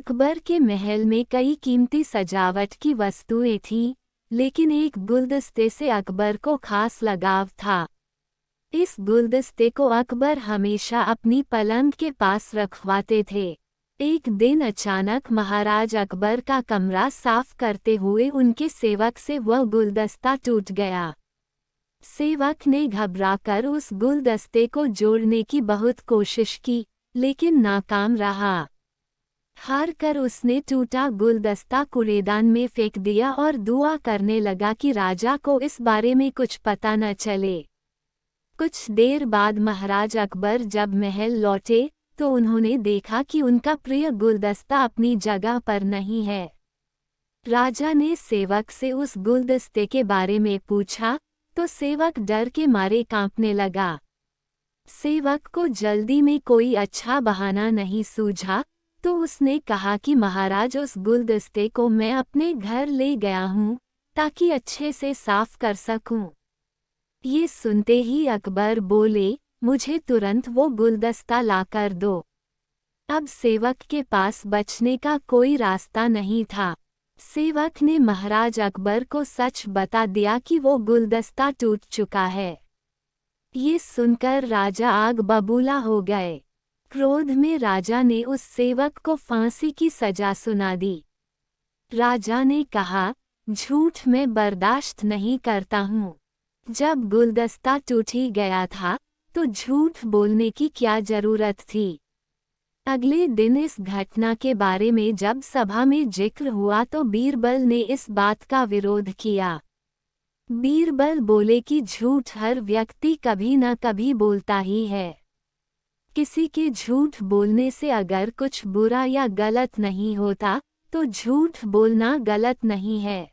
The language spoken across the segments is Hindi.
अकबर के महल में कई कीमती सजावट की वस्तुएं थीं, लेकिन एक गुलदस्ते से अकबर को खास लगाव था। इस गुलदस्ते को अकबर हमेशा अपनी पलंग के पास रखवाते थे। एक दिन अचानक महाराज अकबर का कमरा साफ करते हुए उनके सेवक से वह गुलदस्ता टूट गया। सेवक ने घबराकर उस गुलदस्ते को जोड़ने की बहुत कोशिश की, लेकिन नाकाम रहा। हार कर उसने टूटा गुलदस्ता कूड़ेदान में फेंक दिया और दुआ करने लगा कि राजा को इस बारे में कुछ पता न चले। कुछ देर बाद महाराज अकबर जब महल लौटे तो उन्होंने देखा कि उनका प्रिय गुलदस्ता अपनी जगह पर नहीं है। राजा ने सेवक से उस गुलदस्ते के बारे में पूछा तो सेवक डर के मारे कांपने लगा। सेवक को जल्दी में कोई अच्छा बहाना नहीं सूझा, तो उसने कहा कि महाराज, उस गुलदस्ते को मैं अपने घर ले गया हूँ ताकि अच्छे से साफ कर सकूं। ये सुनते ही अकबर बोले, मुझे तुरंत वो गुलदस्ता लाकर दो। अब सेवक के पास बचने का कोई रास्ता नहीं था। सेवक ने महाराज अकबर को सच बता दिया कि वो गुलदस्ता टूट चुका है। ये सुनकर राजा आग बबूला हो गए। क्रोध में राजा ने उस सेवक को फांसी की सजा सुना दी। राजा ने कहा, झूठ मैं बर्दाश्त नहीं करता हूँ। जब गुलदस्ता टूट ही गया था तो झूठ बोलने की क्या जरूरत थी। अगले दिन इस घटना के बारे में जब सभा में जिक्र हुआ तो बीरबल ने इस बात का विरोध किया। बीरबल बोले कि झूठ हर व्यक्ति कभी न कभी बोलता ही है। किसी के झूठ बोलने से अगर कुछ बुरा या गलत नहीं होता तो झूठ बोलना गलत नहीं है।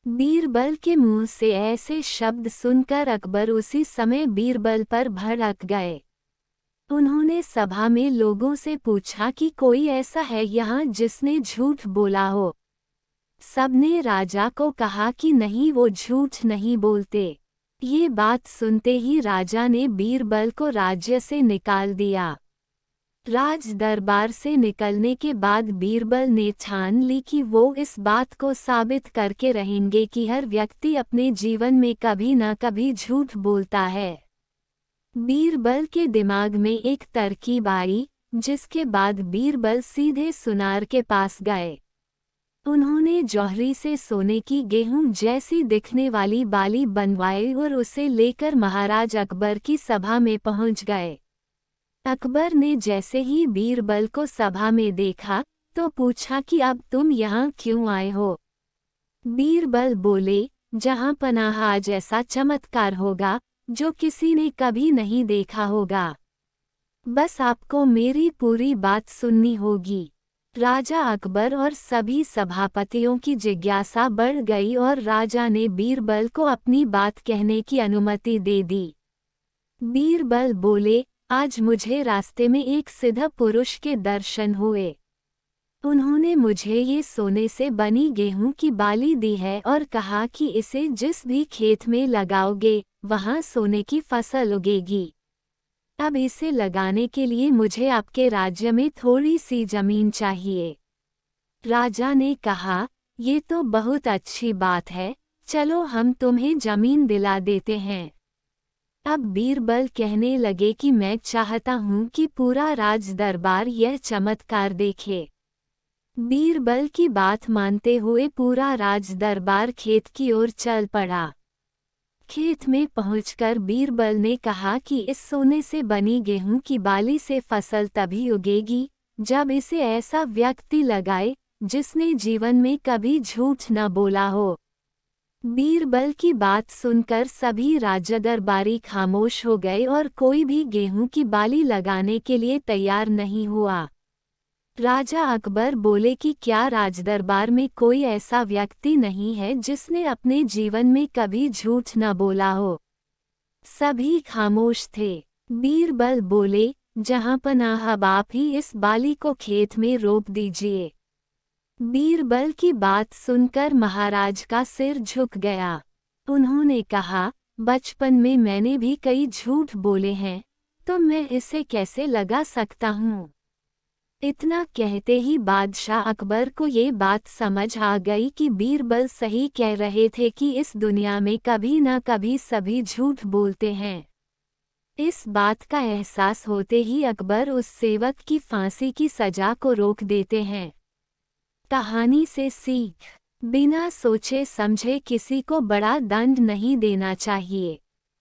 बीरबल के मुंह से ऐसे शब्द सुनकर अकबर उसी समय बीरबल पर भड़क गए। उन्होंने सभा में लोगों से पूछा कि कोई ऐसा है यहाँ जिसने झूठ बोला हो। सबने राजा को कहा कि नहीं, वो झूठ नहीं बोलते। ये बात सुनते ही राजा ने बीरबल को राज्य से निकाल दिया। राज दरबार से निकलने के बाद बीरबल ने ठान ली कि वो इस बात को साबित करके रहेंगे कि हर व्यक्ति अपने जीवन में कभी न कभी झूठ बोलता है। बीरबल के दिमाग में एक तरकीब आई, जिसके बाद बीरबल सीधे सुनार के पास गए। उन्होंने जौहरी से सोने की गेहूं जैसी दिखने वाली बाली बनवाई और उसे लेकर महाराज अकबर की सभा में पहुंच गए। अकबर ने जैसे ही बीरबल को सभा में देखा तो पूछा कि अब तुम यहाँ क्यों आए हो। बीरबल बोले, जहाँ पनाह आज ऐसा चमत्कार होगा जो किसी ने कभी नहीं देखा होगा। बस आपको मेरी पूरी बात सुननी होगी। राजा अकबर और सभी सभापतियों की जिज्ञासा बढ़ गई और राजा ने बीरबल को अपनी बात कहने की अनुमति दे दी। बीरबल बोले, आज मुझे रास्ते में एक सिद्ध पुरुष के दर्शन हुए। उन्होंने मुझे ये सोने से बनी गेहूं की बाली दी है और कहा कि इसे जिस भी खेत में लगाओगे वहां सोने की फसल उगेगी। अब इसे लगाने के लिए मुझे आपके राज्य में थोड़ी सी जमीन चाहिए। राजा ने कहा, ये तो बहुत अच्छी बात है, चलो हम तुम्हें जमीन दिला देते हैं। अब बीरबल कहने लगे कि मैं चाहता हूँ कि पूरा राज दरबार यह चमत्कार देखे। बीरबल की बात मानते हुए पूरा राज दरबार खेत की ओर चल पड़ा। खेत में पहुंचकर बीरबल ने कहा कि इस सोने से बनी गेहूं की बाली से फसल तभी उगेगी जब इसे ऐसा व्यक्ति लगाए जिसने जीवन में कभी झूठ न बोला हो। बीरबल की बात सुनकर सभी राजदरबारी खामोश हो गए और कोई भी गेहूं की बाली लगाने के लिए तैयार नहीं हुआ। राजा अकबर बोले कि क्या राजदरबार में कोई ऐसा व्यक्ति नहीं है जिसने अपने जीवन में कभी झूठ न बोला हो। सभी खामोश थे। बीरबल बोले, जहां पनाह अब आप ही इस बाली को खेत में रोप दीजिए। बीरबल की बात सुनकर महाराज का सिर झुक गया। उन्होंने कहा, बचपन में मैंने भी कई झूठ बोले हैं, तो मैं इसे कैसे लगा सकता हूँ। इतना कहते ही बादशाह अकबर को ये बात समझ आ गई कि बीरबल सही कह रहे थे कि इस दुनिया में कभी न कभी सभी झूठ बोलते हैं। इस बात का एहसास होते ही अकबर उस सेवक की फांसी की सजा को रोक देते हैं। कहानी से सीख, बिना सोचे समझे किसी को बड़ा दंड नहीं देना चाहिए।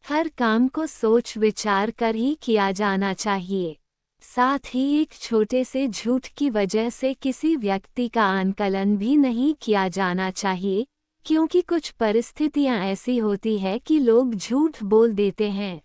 हर काम को सोच विचार कर ही किया जाना चाहिए। साथ ही एक छोटे से झूठ की वजह से किसी व्यक्ति का आकलन भी नहीं किया जाना चाहिए, क्योंकि कुछ परिस्थितियां ऐसी होती है कि लोग झूठ बोल देते हैं।